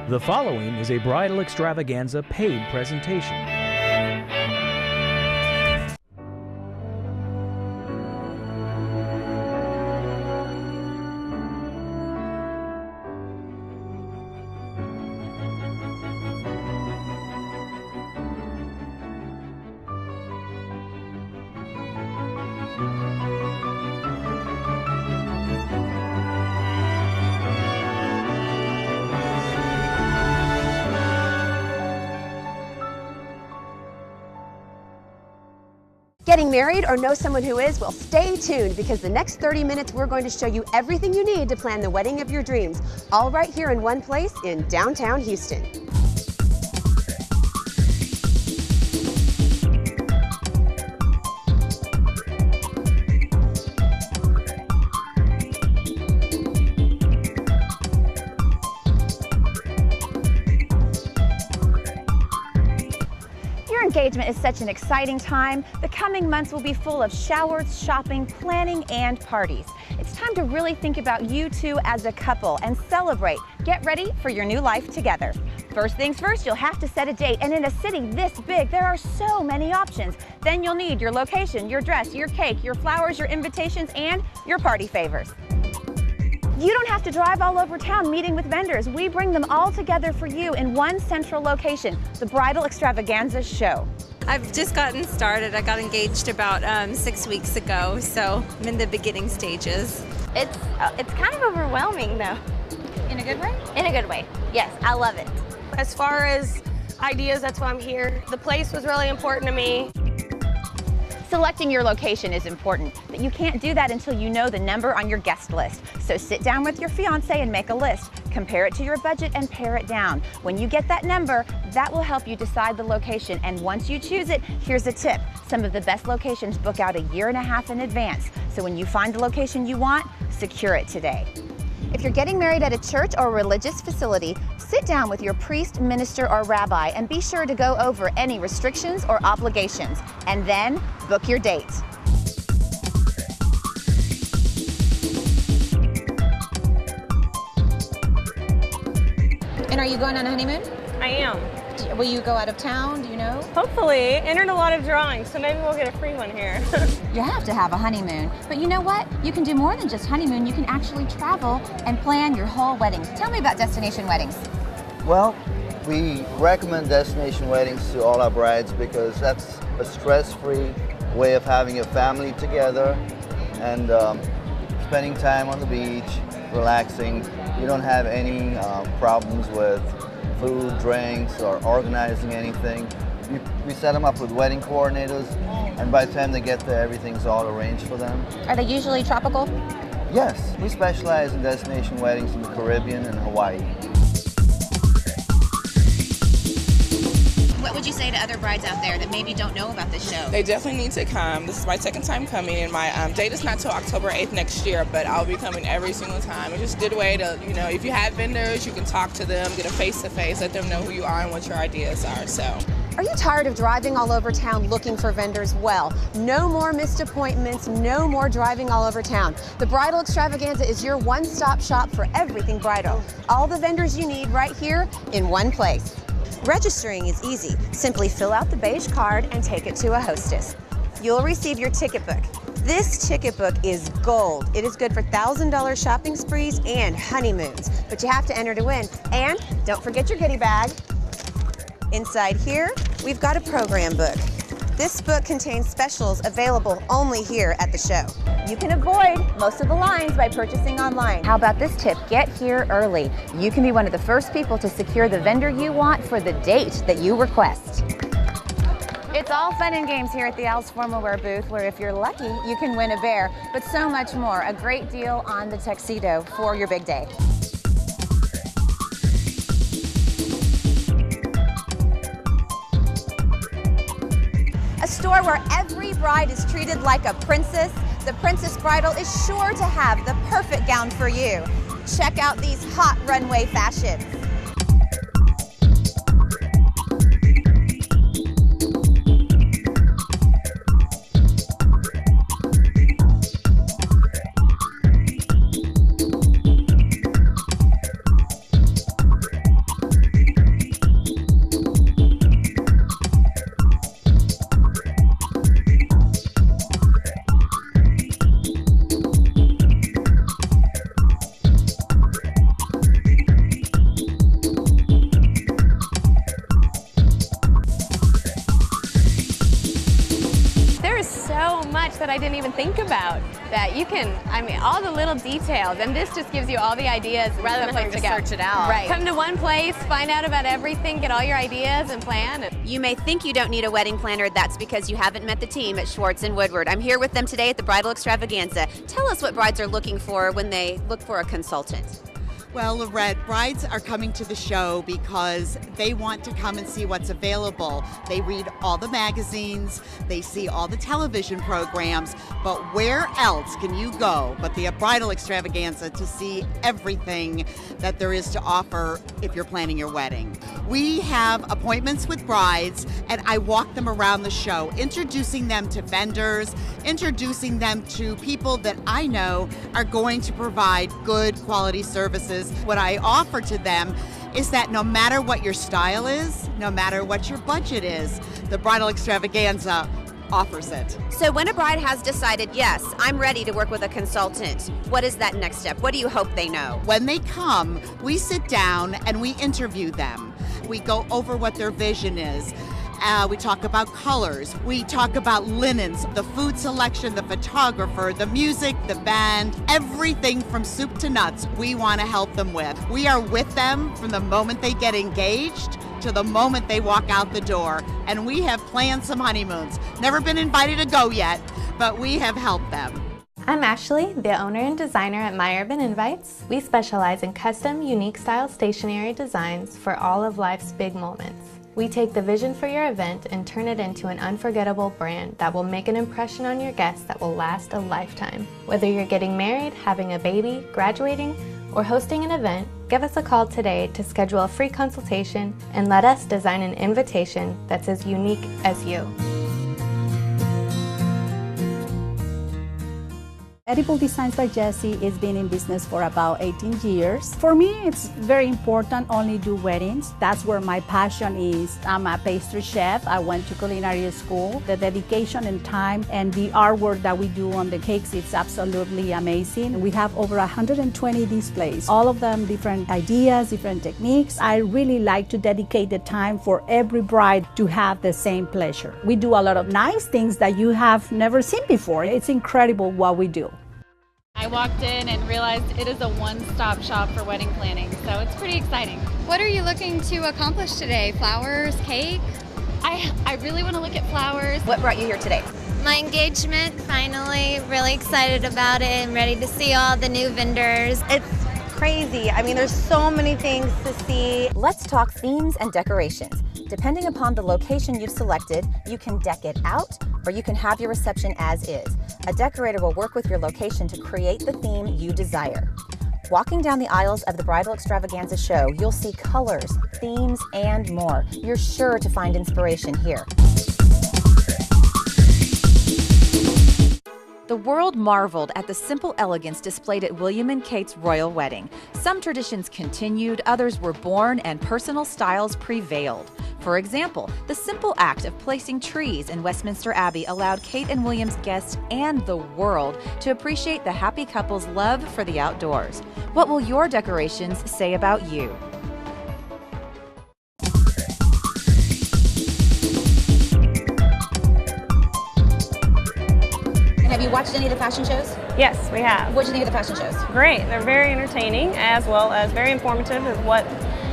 The following is a bridal extravaganza paid presentation. Getting married or know someone who is? Well, stay tuned because the next 30 minutes we're going to show you everything you need to plan the wedding of your dreams, all right here in one place in downtown Houston. Engagement is such an exciting time. The coming months will be full of showers, shopping, planning, and parties. It's time to really think about you two as a couple and celebrate. Get ready for your new life together. First things first, you'll have to set a date, and in a city this big, there are so many options. Then you'll need your location, your dress, your cake, your flowers, your invitations, and your party favors. You don't have to drive all over town meeting with vendors. We bring them all together for you in one central location, the Bridal Extravaganza Show. I've just gotten started. I got engaged about 6 weeks ago, so I'm in the beginning stages. It's kind of overwhelming though. In a good way? In a good way, yes, I love it. As far as ideas, that's why I'm here. The place was really important to me. Selecting your location is important, but you can't do that until you know the number on your guest list. So sit down with your fiance and make a list. Compare it to your budget and pare it down. When you get that number, that will help you decide the location. And once you choose it, here's a tip. Some of the best locations book out a year and a half in advance. So when you find the location you want, secure it today. If you're getting married at a church or religious facility, sit down with your priest, minister, or rabbi and be sure to go over any restrictions or obligations. And then book your date. And are you going on a honeymoon? I am. Will you go out of town, do you know? Hopefully. Entered a lot of drawings, so maybe we'll get a free one here. You have to have a honeymoon. But you know what? You can do more than just honeymoon. You can actually travel and plan your whole wedding. Tell me about destination weddings. Well, we recommend destination weddings to all our brides because that's a stress-free way of having your family together and spending time on the beach, relaxing. You don't have any problems with food, drinks, or organizing anything. We set them up with wedding coordinators, and by the time they get there, everything's all arranged for them. Are they usually tropical? Yes, we specialize in destination weddings in the Caribbean and Hawaii. What would you say to other brides out there that maybe don't know about this show? They definitely need to come. This is my second time coming, and my date is not till October 8th next year, but I'll be coming every single time. It's just a good way to, if you have vendors, you can talk to them, get a face-to-face, let them know who you are and what your ideas are, so. Are you tired of driving all over town looking for vendors? Well, no more missed appointments, no more driving all over town. The Bridal Extravaganza is your one-stop shop for everything bridal. All the vendors you need right here in one place. Registering is easy. Simply fill out the beige card and take it to a hostess. You'll receive your ticket book. This ticket book is gold. It is good for $1,000 shopping sprees and honeymoons, but you have to enter to win. And don't forget your goodie bag. Inside here, we've got a program book. This book contains specials available only here at the show. You can avoid most of the lines by purchasing online. How about this tip? Get here early. You can be one of the first people to secure the vendor you want for the date that you request. It's all fun and games here at the Al's Formal Wear booth, where if you're lucky, you can win a bear, but so much more. A great deal on the tuxedo for your big day. A store where every bride is treated like a princess. The Princess Bridal is sure to have the perfect gown for you. Check out these hot runway fashions. think about. That you can, I mean, all the little details, and this just gives you all the ideas rather than having to search it out. Right. Come to one place, find out about everything, get all your ideas and plan. You may think you don't need a wedding planner. That's because you haven't met the team at Schwartz & Woodward. I'm here with them today at the Bridal Extravaganza. Tell us what brides are looking for when they look for a consultant. Well, Lorette, brides are coming to the show because they want to come and see what's available. They read all the magazines, they see all the television programs, but where else can you go but the Bridal Extravaganza to see everything that there is to offer if you're planning your wedding? We have appointments with brides, and I walk them around the show, introducing them to vendors, introducing them to people that I know are going to provide good quality services. What I offer to them is that no matter what your style is, no matter what your budget is, the Bridal Extravaganza offers it. So when a bride has decided, yes, I'm ready to work with a consultant, what is that next step? What do you hope they know? When they come, we sit down and we interview them. We go over what their vision is. We talk about colors, we talk about linens, the food selection, the photographer, the music, the band, everything from soup to nuts we want to help them with. We are with them from the moment they get engaged to the moment they walk out the door, and we have planned some honeymoons. Never been invited to go yet, but we have helped them. I'm Ashley, the owner and designer at My Urban Invites. We specialize in custom, unique style stationery designs for all of life's big moments. We take the vision for your event and turn it into an unforgettable brand that will make an impression on your guests that will last a lifetime. Whether you're getting married, having a baby, graduating, or hosting an event, give us a call today to schedule a free consultation and let us design an invitation that's as unique as you. Edible Designs by Jessie has been in business for about 18 years. For me, it's very important only do weddings. That's where my passion is. I'm a pastry chef. I went to culinary school. The dedication and time and the artwork that we do on the cakes, it's absolutely amazing. We have over 120 displays, all of them different ideas, different techniques. I really like to dedicate the time for every bride to have the same pleasure. We do a lot of nice things that you have never seen before. It's incredible what we do. I walked in and realized it is a one-stop shop for wedding planning, so it's pretty exciting. What are you looking to accomplish today? Flowers, cake? I really want to look at flowers. What brought you here today? My engagement, finally, really excited about it and ready to see all the new vendors. It's crazy. I mean, there's so many things to see. Let's talk themes and decorations. Depending upon the location you've selected, you can deck it out or you can have your reception as is. A decorator will work with your location to create the theme you desire. Walking down the aisles of the Bridal Extravaganza show, you'll see colors, themes, and more. You're sure to find inspiration here. The world marveled at the simple elegance displayed at William and Kate's royal wedding. Some traditions continued, others were born, and personal styles prevailed. For example, the simple act of placing trees in Westminster Abbey allowed Kate and William's guests and the world to appreciate the happy couple's love for the outdoors. What will your decorations say about you? Have you watched any of the fashion shows? Yes, we have. What did you think of the fashion shows? Great. They're very entertaining as well as very informative of what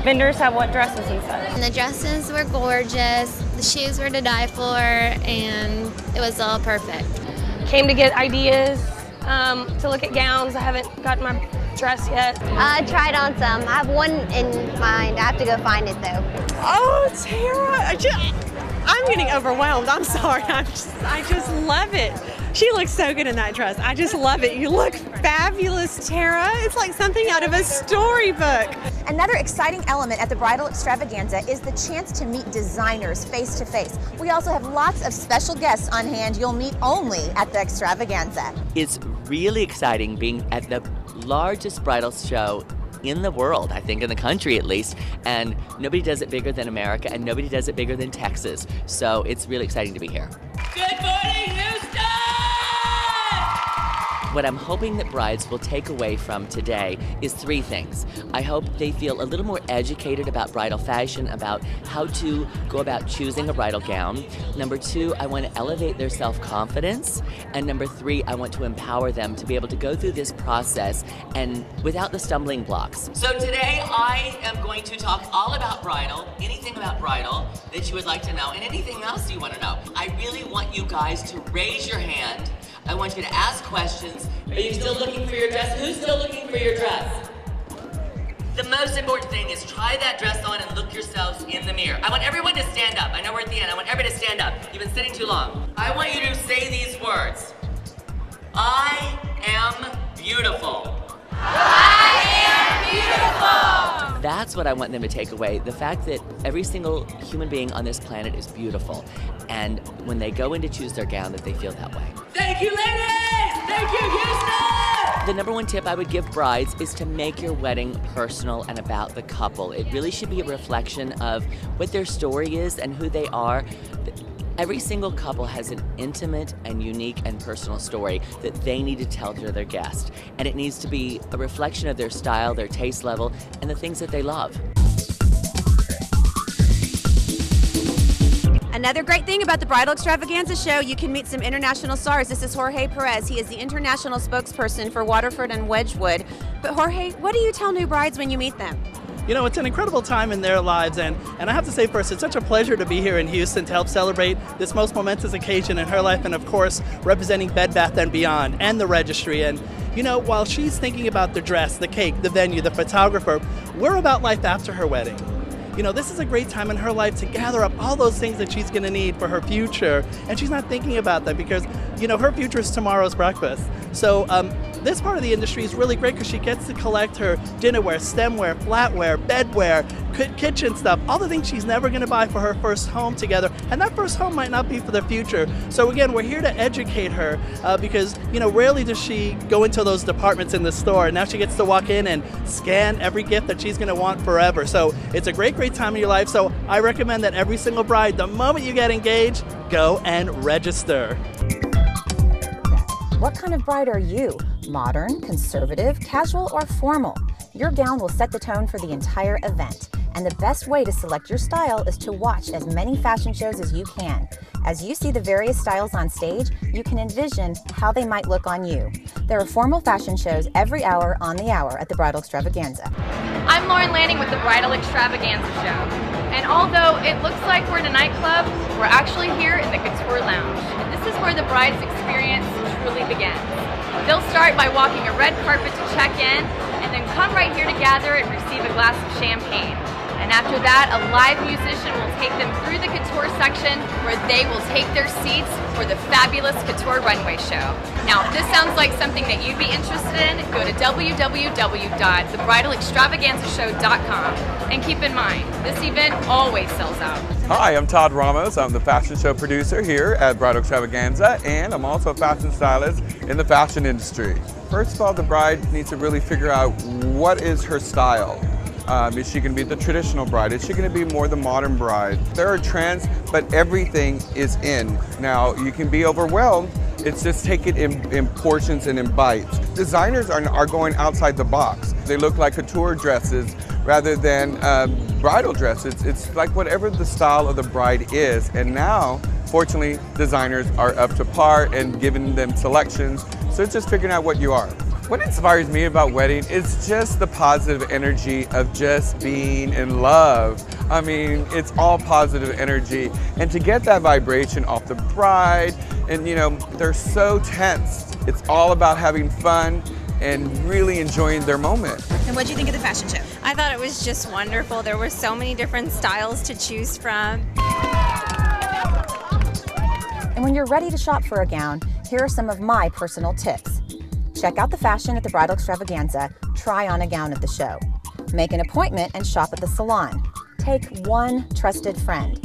vendors have, what dresses and such. And the dresses were gorgeous, the shoes were to die for, and it was all perfect. Came to get ideas, to look at gowns. I haven't gotten my dress yet. I tried on some. I have one in mind. I have to go find it though. Oh, Tara, I'm getting overwhelmed. I'm sorry. I just love it. She looks so good in that dress. I just love it. You look fabulous, Tara. It's like something out of a storybook. Another exciting element at the Bridal Extravaganza is the chance to meet designers face to face. We also have lots of special guests on hand you'll meet only at the Extravaganza. It's really exciting being at the largest bridal show in the world, I think in the country at least, and nobody does it bigger than America and nobody does it bigger than Texas. So it's really exciting to be here. Good morning, Houston! What I'm hoping that brides will take away from today is 3 things. I hope they feel a little more educated about bridal fashion, about how to go about choosing a bridal gown. Number 2, I want to elevate their self-confidence. And number 3, I want to empower them to be able to go through this process and without the stumbling blocks. So today I am going to talk all about bridal, anything about bridal that you would like to know, and anything else you want to know. I really want you guys to raise your hand. I want you to ask questions. Are you still looking for your dress? Who's still looking for your dress? The most important thing is try that dress on and look yourselves in the mirror. I want everyone to stand up. I know we're at the end. I want everybody to stand up. You've been sitting too long. I want you to say these words. I am beautiful. I am beautiful. That's what I want them to take away. The fact that every single human being on this planet is beautiful. And when they go in to choose their gown, that they feel that way. Thank you, ladies! Thank you, Houston! The number 1 tip I would give brides is to make your wedding personal and about the couple. It really should be a reflection of what their story is and who they are. Every single couple has an intimate and unique and personal story that they need to tell to their guest. And it needs to be a reflection of their style, their taste level, and the things that they love. Another great thing about the Bridal Extravaganza show, you can meet some international stars. This is Jorge Perez. He is the international spokesperson for Waterford and Wedgwood. But Jorge, what do you tell new brides when you meet them? You know, it's an incredible time in their lives, and I have to say first, it's such a pleasure to be here in Houston to help celebrate this most momentous occasion in her life, and of course, representing Bed Bath & Beyond and the registry. And you know, while she's thinking about the dress, the cake, the venue, the photographer, we're about life after her wedding. You know, this is a great time in her life to gather up all those things that she's going to need for her future, and she's not thinking about that because, you know, her future is tomorrow's breakfast. So this part of the industry is really great because she gets to collect her dinnerware, stemware, flatware, bedware, kitchen stuff, all the things she's never going to buy for her first home together, and that first home might not be for the future. So again, we're here to educate her because, you know, rarely does she go into those departments in the store, and now she gets to walk in and scan every gift that she's going to want forever. So it's a great time in your life. So I recommend that every single bride, the moment you get engaged, go and register. What kind of bride are you? Modern, conservative, casual, or formal? Your gown will set the tone for the entire event. And the best way to select your style is to watch as many fashion shows as you can. As you see the various styles on stage, you can envision how they might look on you. There are formal fashion shows every hour on the hour at the Bridal Extravaganza. I'm Lauren Lanning with the Bridal Extravaganza show. And although it looks like we're in a nightclub, we're actually here in the Couture Lounge. And this is where the bride's experience truly begins. They'll start by walking a red carpet to check in, and then come right here to gather and receive a glass of champagne. And after that, a live musician will take them through the couture section where they will take their seats for the fabulous Couture Runway show. Now, if this sounds like something that you'd be interested in, go to www.thebridalextravaganzashow.com. And keep in mind, this event always sells out. Hi, I'm Todd Ramos. I'm the fashion show producer here at Bridal Extravaganza, and I'm also a fashion stylist in the fashion industry. First of all, the bride needs to really figure out what is her style. Is she going to be the traditional bride? Is she going to be more the modern bride? There are trends, but everything is in. Now, you can be overwhelmed. It's just take it in portions and in bites. Designers are going outside the box. They look like couture dresses rather than bridal dresses. It's like whatever the style of the bride is. And now, fortunately, designers are up to par and giving them selections. So it's just figuring out what you are. What inspires me about wedding is just the positive energy of just being in love. I mean, it's all positive energy. And to get that vibration off the bride, and you know, they're so tense. It's all about having fun and really enjoying their moment. And what did you think of the fashion show? I thought it was just wonderful. There were so many different styles to choose from. And when you're ready to shop for a gown, here are some of my personal tips. Check out the fashion at the Bridal Extravaganza, try on a gown at the show. Make an appointment and shop at the salon. Take one trusted friend.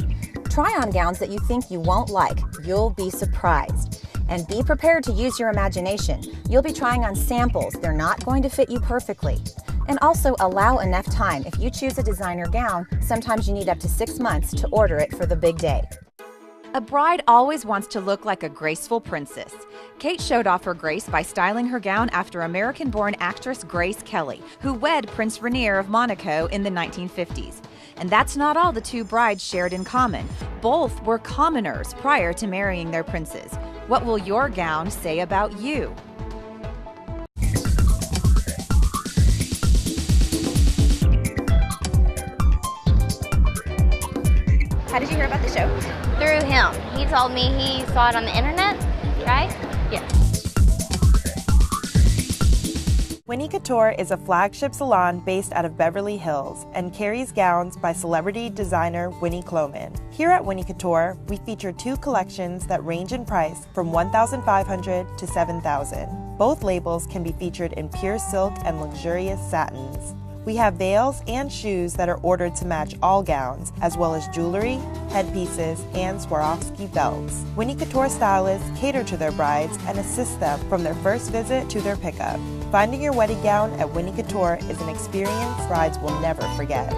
Try on gowns that you think you won't like. You'll be surprised. And be prepared to use your imagination. You'll be trying on samples. They're not going to fit you perfectly. And also allow enough time. If you choose a designer gown, sometimes you need up to 6 months to order it for the big day. A bride always wants to look like a graceful princess. Kate showed off her grace by styling her gown after American-born actress Grace Kelly, who wed Prince Rainier of Monaco in the 1950s. And that's not all the two brides shared in common. Both were commoners prior to marrying their princes. What will your gown say about you? How did you hear about the show? Through him. He told me he saw it on the internet, right? Yeah. Winnie Couture is a flagship salon based out of Beverly Hills and carries gowns by celebrity designer Winnie Cloman. Here at Winnie Couture, we feature two collections that range in price from $1,500 to $7,000. Both labels can be featured in pure silk and luxurious satins. We have veils and shoes that are ordered to match all gowns, as well as jewelry, headpieces, and Swarovski belts. Winnie Couture stylists cater to their brides and assist them from their first visit to their pickup. Finding your wedding gown at Winnie Couture is an experience brides will never forget.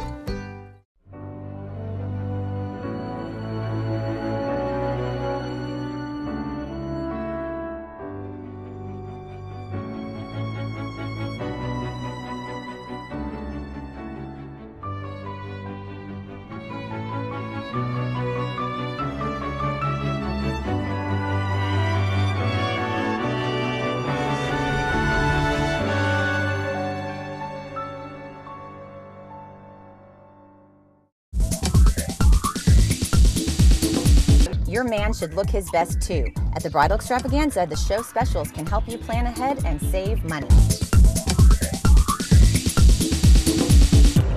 Your man should look his best too. At the Bridal Extravaganza, the show specials can help you plan ahead and save money.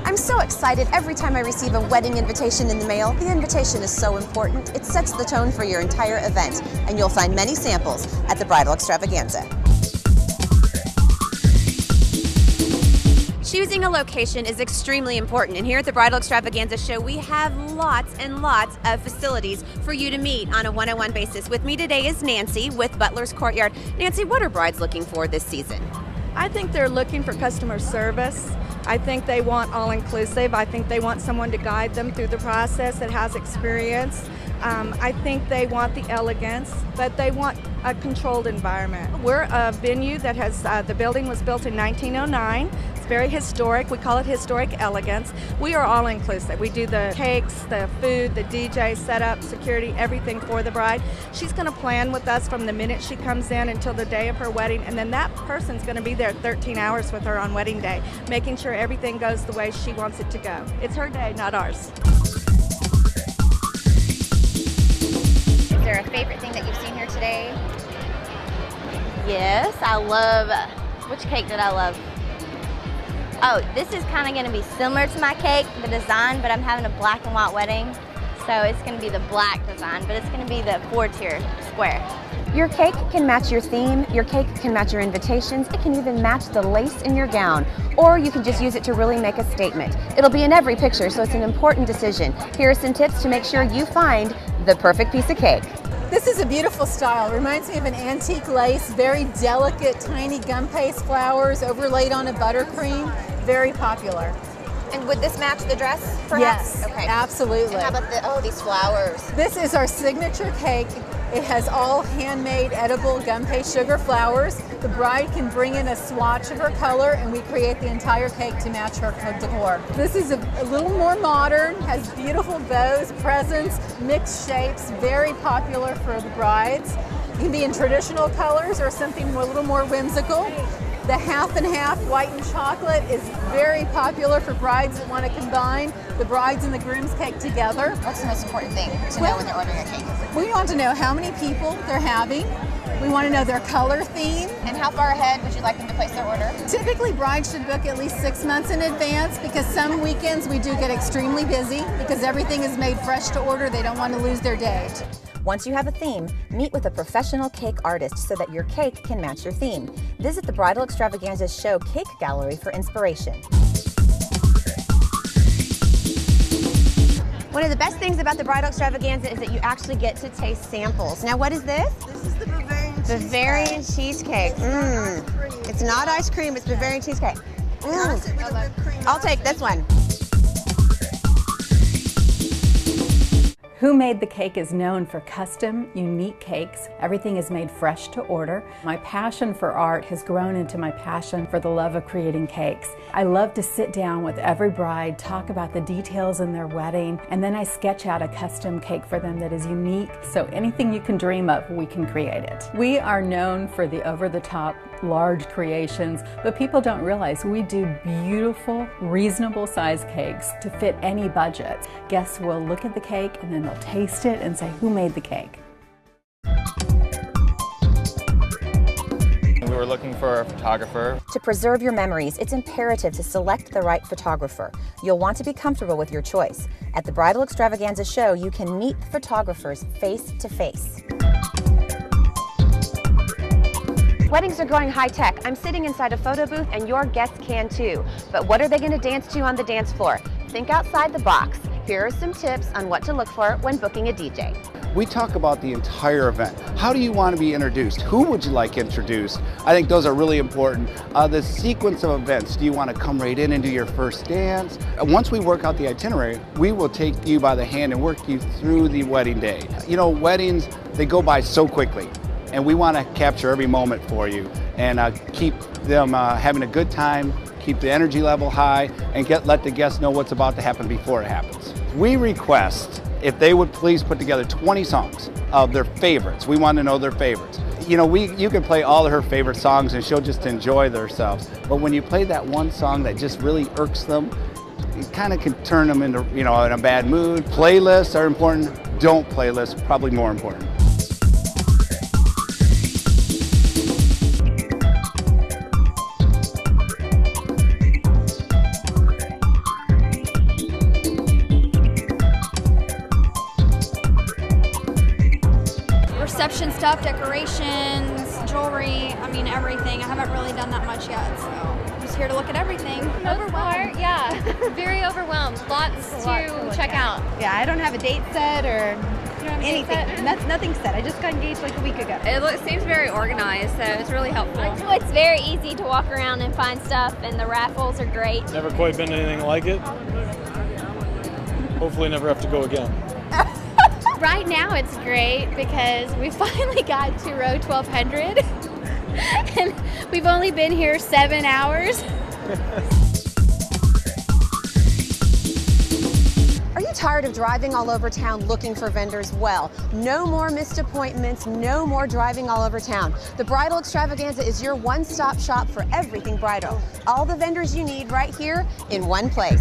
I'm so excited every time I receive a wedding invitation in the mail. The invitation is so important. It sets the tone for your entire event, and you'll find many samples at the Bridal Extravaganza. Choosing a location is extremely important, and here at the Bridal Extravaganza show we have lots and lots of facilities for you to meet on a one-on-one basis. With me today is Nancy with Butler's Courtyard. Nancy, what are brides looking for this season? I think they're looking for customer service. I think they want all-inclusive. I think they want someone to guide them through the process that has experience. I think they want the elegance, but they want a controlled environment. We're a venue that has, the building was built in 1909. It's very historic. We call it historic elegance. We are all-inclusive. We do the cakes, the food, the DJ setup, security, everything for the bride. She's going to plan with us from the minute she comes in until the day of her wedding, and then that person's going to be there 13 hours with her on wedding day, making sure everything goes the way she wants it to go. It's her day, not ours. Is there a favorite thing that you've seen here today? Yes, I love, which cake did I love? Oh, this is kind of going to be similar to my cake, the design, but I'm having a black and white wedding. So it's going to be the black design, but it's going to be the 4-tier square. Your cake can match your theme, your cake can match your invitations, it can even match the lace in your gown, or you can just use it to really make a statement. It'll be in every picture, so it's an important decision. Here are some tips to make sure you find the perfect piece of cake. This is a beautiful style. It reminds me of an antique lace, very delicate, tiny gum paste flowers overlaid on a buttercream. Very popular. And would this match the dress, perhaps? Yes, okay. Absolutely. And how about these flowers? This is our signature cake. It has all handmade edible gum paste sugar flowers. The bride can bring in a swatch of her color and we create the entire cake to match her decor. This is a little more modern, has beautiful bows, presents, mixed shapes, very popular for the brides. It can be in traditional colors or something a little more whimsical. The half and half white and chocolate is very popular for brides that want to combine the bride's and the groom's cake together. What's the most important thing to know when they're ordering a cake? We want to know how many people they're having. We want to know their color theme. And how far ahead would you like them to place their order? Typically, brides should book at least 6 months in advance because some weekends we do get extremely busy because everything is made fresh to order. They don't want to lose their date. Once you have a theme, meet with a professional cake artist so that your cake can match your theme. Visit the Bridal Extravaganza's show Cake Gallery for inspiration. One of the best things about the Bridal Extravaganza is that you actually get to taste samples. Now, what is this? This is the Bavarian cheesecake. Bavarian cheesecake. It's not ice cream, it's Bavarian cheesecake. Cream I'll take this one. Who Made the Cake is known for custom, unique cakes. Everything is made fresh to order. My passion for art has grown into my passion for the love of creating cakes. I love to sit down with every bride, talk about the details in their wedding, and then I sketch out a custom cake for them that is unique, so anything you can dream of, we can create it. We are known for the over-the-top, large creations, but people don't realize we do beautiful, reasonable size cakes to fit any budget. Guests will look at the cake and then they'll taste it and say, who made the cake? We were looking for a photographer. To preserve your memories, it's imperative to select the right photographer. You'll want to be comfortable with your choice. At the Bridal Extravaganza show, you can meet photographers face to face. Weddings are going high-tech. I'm sitting inside a photo booth and your guests can too. But what are they going to dance to on the dance floor? Think outside the box. Here are some tips on what to look for when booking a DJ. We talk about the entire event. How do you want to be introduced? Who would you like introduced? I think those are really important. The sequence of events. Do you want to come right in and do your first dance? Once we work out the itinerary, we will take you by the hand and work you through the wedding day. You know, weddings, they go by so quickly. And we want to capture every moment for you and keep them having a good time, keep the energy level high, and let the guests know what's about to happen before it happens. We request if they would please put together 20 songs of their favorites. We want to know their favorites. You know, you can play all of her favorite songs and she'll just enjoy themselves. But when you play that one song that just really irks them, it kind of can turn them into, you know, in a bad mood. Playlists are important. Don't playlists, probably more important. Reception stuff, decorations, jewelry, I mean everything. I haven't really done that much yet, so I'm just here to look at everything. Overwhelmed? Yeah, very overwhelmed. Lots to check out. Yeah, I don't have a date set or anything. Nothing set. I just got engaged like a week ago. It seems very organized, so it's really helpful. It's very easy to walk around and find stuff, and the raffles are great. Never quite been to anything like it. Hopefully never have to go again. Right now it's great because we finally got to row 1200 and we've only been here 7 hours. Are you tired of driving all over town looking for vendors? Well, no more missed appointments, no more driving all over town. The Bridal Extravaganza is your one-stop shop for everything bridal. All the vendors you need right here in one place.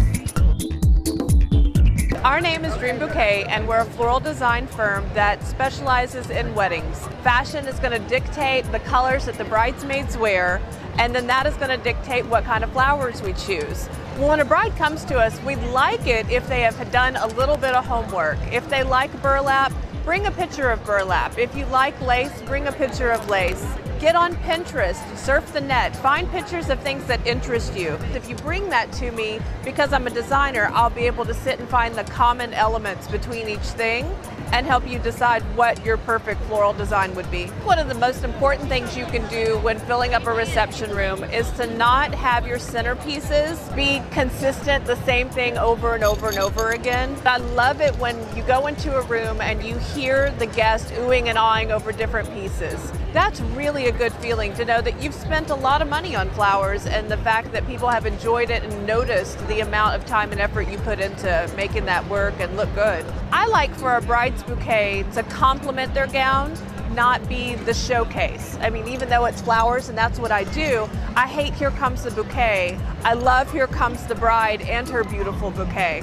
Our name is Dream Bouquet, and we're a floral design firm that specializes in weddings. Fashion is going to dictate the colors that the bridesmaids wear, and then that is going to dictate what kind of flowers we choose. When a bride comes to us, we'd like it if they have done a little bit of homework. If they like burlap, bring a picture of burlap. If you like lace, bring a picture of lace. Get on Pinterest, surf the net, find pictures of things that interest you. If you bring that to me, because I'm a designer, I'll be able to sit and find the common elements between each thing and help you decide what your perfect floral design would be. One of the most important things you can do when filling up a reception room is to not have your centerpieces be consistent, the same thing over and over and over again. I love it when you go into a room and you hear the guest oohing and awing over different pieces. That's really a good feeling to know that you've spent a lot of money on flowers, and the fact that people have enjoyed it and noticed the amount of time and effort you put into making that work and look good. I like for a bride's bouquet to complement their gown, not be the showcase. I mean, even though it's flowers and that's what I do, I hate here comes the bouquet. I love here comes the bride and her beautiful bouquet.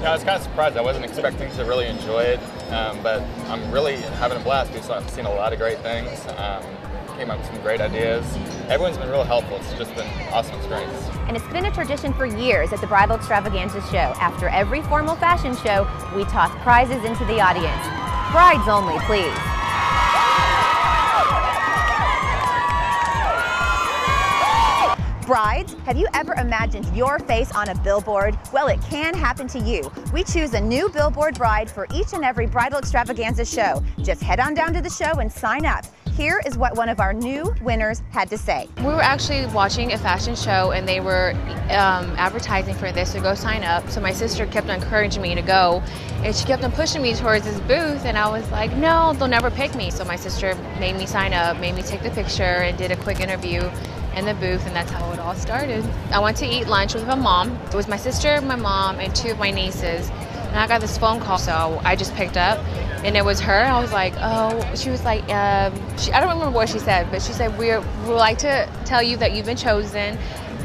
I was kind of surprised. I wasn't expecting to really enjoy it, but I'm really having a blast. I've seen a lot of great things, came up with some great ideas. Everyone's been real helpful. It's just been an awesome experience. And it's been a tradition for years at the Bridal Extravaganza show. After every formal fashion show, we toss prizes into the audience. Brides only, please. Brides, have you ever imagined your face on a billboard? Well, it can happen to you. We choose a new billboard bride for each and every bridal extravaganza show. Just head on down to the show and sign up. Here is what one of our new winners had to say. We were actually watching a fashion show and they were advertising for this, so go sign up. So my sister kept on encouraging me to go and she kept on pushing me towards this booth and I was like, no, they'll never pick me. So my sister made me sign up, made me take the picture and did a quick interview in the booth, and that's how it all started. I went to eat lunch with my mom. It was my sister, my mom, and 2 of my nieces. And I got this phone call, so I just picked up, and it was her. I was like, oh, she was like, I don't remember what she said, but she said, we would like to tell you that you've been chosen,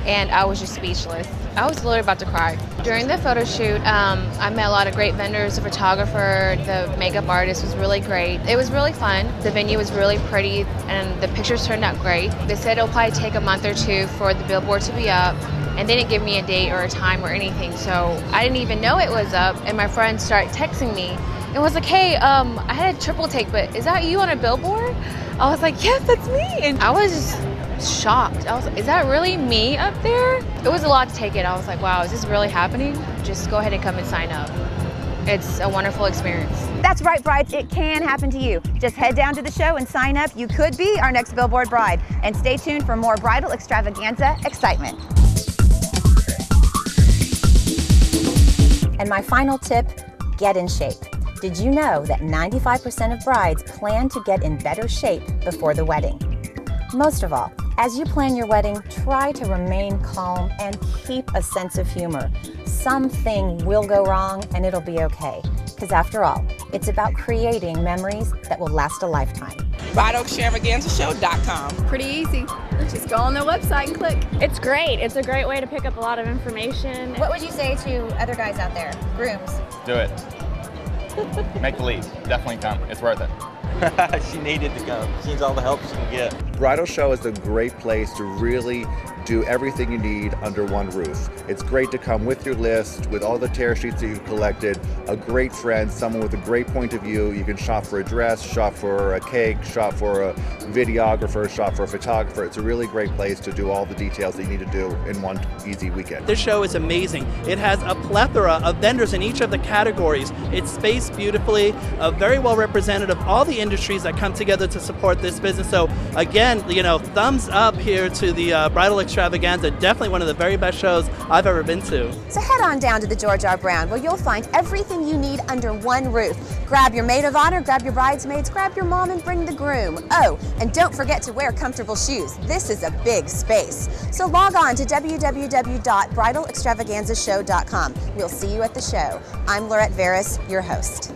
and I was just speechless. I was literally about to cry. During the photo shoot, I met a lot of great vendors, the photographer, the makeup artist was really great. It was really fun. The venue was really pretty, and the pictures turned out great. They said it'll probably take a month or 2 for the billboard to be up, and they didn't give me a date or a time or anything, so I didn't even know it was up, and my friend started texting me and was like, hey, I had a triple take, but is that you on a billboard? I was like, yes, that's me. And I was just shocked. I was like, is that really me up there? It was a lot to take in. I was like, wow, is this really happening? Just go ahead and come and sign up. It's a wonderful experience. That's right, brides, it can happen to you. Just head down to the show and sign up. You could be our next billboard bride. And stay tuned for more bridal extravaganza excitement. And my final tip, get in shape. Did you know that 95% of brides plan to get in better shape before the wedding? Most of all, as you plan your wedding, try to remain calm and keep a sense of humor. Something will go wrong and it'll be okay. Because after all, it's about creating memories that will last a lifetime. BridalExtravaganzaShow.com. Pretty easy. Just go on their website and click. It's great. It's a great way to pick up a lot of information. What would you say to other guys out there, grooms? Do it. Make the leap. Definitely come. It's worth it. She needed to come. She needs all the help she can get. Bridal Show is a great place to really do everything you need under one roof. It's great to come with your list, with all the tear sheets that you've collected, a great friend, someone with a great point of view. You can shop for a dress, shop for a cake, shop for a videographer, shop for a photographer. It's a really great place to do all the details that you need to do in one easy weekend. This show is amazing. It has a plethora of vendors in each of the categories. It's spaced beautifully, very well represented of all the industries that come together to support this business. So again, you know, thumbs up here to the Bridal Extravaganza. Definitely one of the very best shows I've ever been to. So head on down to the George R. Brown, where you'll find everything you need under one roof. Grab your maid of honor, grab your bridesmaids, grab your mom, and bring the groom. Oh, and don't forget to wear comfortable shoes. This is a big space. So log on to www.bridalextravaganzashow.com. We'll see you at the show. I'm Laurette Veras, your host.